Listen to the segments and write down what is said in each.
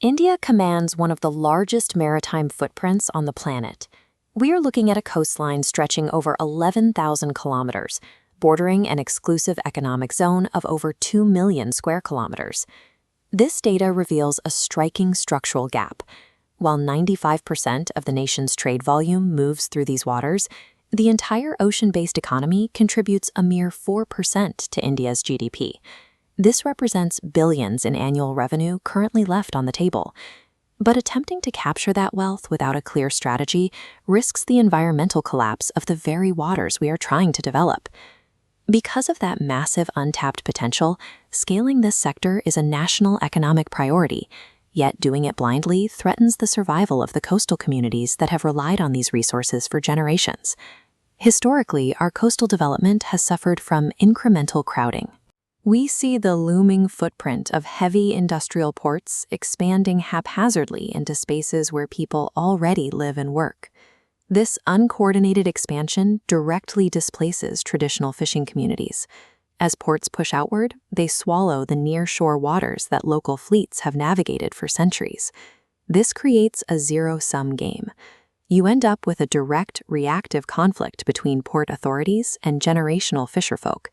India commands one of the largest maritime footprints on the planet. We are looking at a coastline stretching over 11,000 kilometers, bordering an exclusive economic zone of over 2 million square kilometers. This data reveals a striking structural gap. While 95% of the nation's trade volume moves through these waters, the entire ocean-based economy contributes a mere 4% to India's GDP. This represents billions in annual revenue currently left on the table. But attempting to capture that wealth without a clear strategy risks the environmental collapse of the very waters we are trying to develop. Because of that massive untapped potential, scaling this sector is a national economic priority, yet doing it blindly threatens the survival of the coastal communities that have relied on these resources for generations. Historically, our coastal development has suffered from incremental crowding. We see the looming footprint of heavy industrial ports expanding haphazardly into spaces where people already live and work. This uncoordinated expansion directly displaces traditional fishing communities. As ports push outward, they swallow the near-shore waters that local fleets have navigated for centuries. This creates a zero-sum game. You end up with a direct, reactive conflict between port authorities and generational fisherfolk,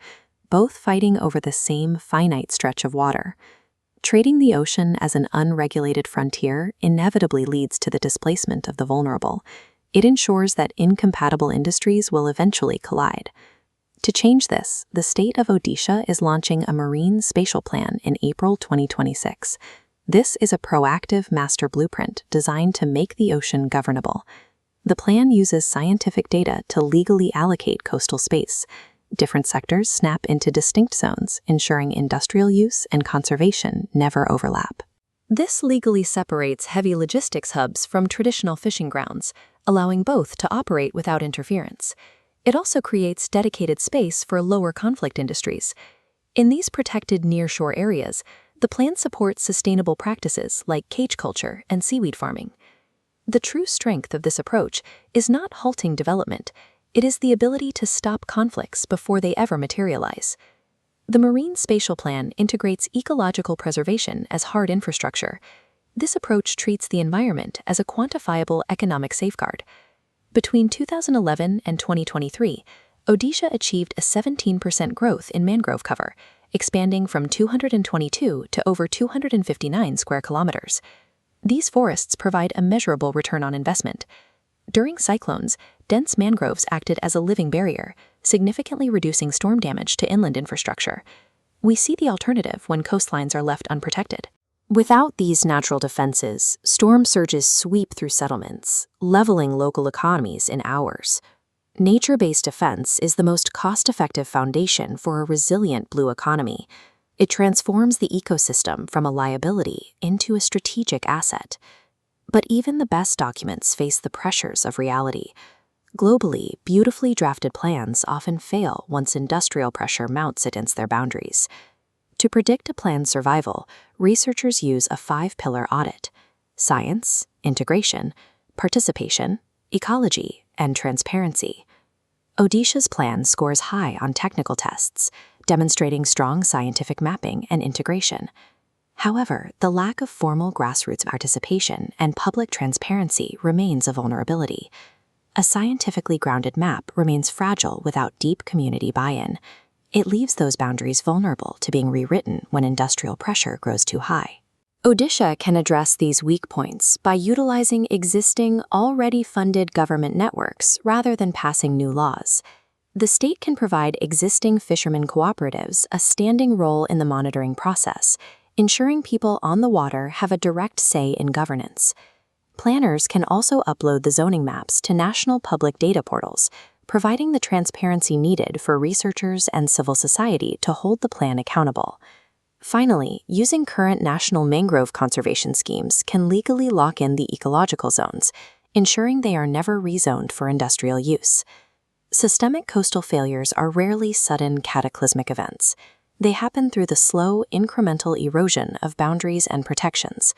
both fighting over the same finite stretch of water. Treating the ocean as an unregulated frontier inevitably leads to the displacement of the vulnerable. It ensures that incompatible industries will eventually collide. To change this, the state of Odisha is launching a marine spatial plan in April 2026. This is a proactive master blueprint designed to make the ocean governable. The plan uses scientific data to legally allocate coastal space. Different sectors snap into distinct zones, ensuring industrial use and conservation never overlap. This legally separates heavy logistics hubs from traditional fishing grounds, allowing both to operate without interference. It also creates dedicated space for lower conflict industries. In these protected nearshore areas, the plan supports sustainable practices like cage culture and seaweed farming. The true strength of this approach is not halting development. It is the ability to stop conflicts before they ever materialize. The Marine Spatial Plan integrates ecological preservation as hard infrastructure. This approach treats the environment as a quantifiable economic safeguard. Between 2011 and 2023, Odisha achieved a 17% growth in mangrove cover, expanding from 222 to over 259 square kilometers. These forests provide a measurable return on investment. During cyclones, dense mangroves acted as a living barrier, significantly reducing storm damage to inland infrastructure. We see the alternative when coastlines are left unprotected. Without these natural defenses, storm surges sweep through settlements, leveling local economies in hours. Nature-based defense is the most cost-effective foundation for a resilient blue economy. It transforms the ecosystem from a liability into a strategic asset. But even the best documents face the pressures of reality. Globally, beautifully drafted plans often fail once industrial pressure mounts against their boundaries. To predict a plan's survival, researchers use a 5-pillar audit: science, integration, participation, ecology, and transparency. Odisha's plan scores high on technical tests, demonstrating strong scientific mapping and integration. However, the lack of formal grassroots participation and public transparency remains a vulnerability. A scientifically grounded map remains fragile without deep community buy-in. It leaves those boundaries vulnerable to being rewritten when industrial pressure grows too high. Odisha can address these weak points by utilizing existing, already funded government networks rather than passing new laws. The state can provide existing fishermen cooperatives a standing role in the monitoring process, ensuring people on the water have a direct say in governance. Planners can also upload the zoning maps to national public data portals, providing the transparency needed for researchers and civil society to hold the plan accountable. Finally, using current national mangrove conservation schemes can legally lock in the ecological zones, ensuring they are never rezoned for industrial use. Systemic coastal failures are rarely sudden cataclysmic events. They happen through the slow, incremental erosion of boundaries and protections.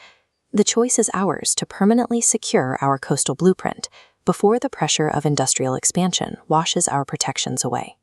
The choice is ours to permanently secure our coastal blueprint before the pressure of industrial expansion washes our protections away.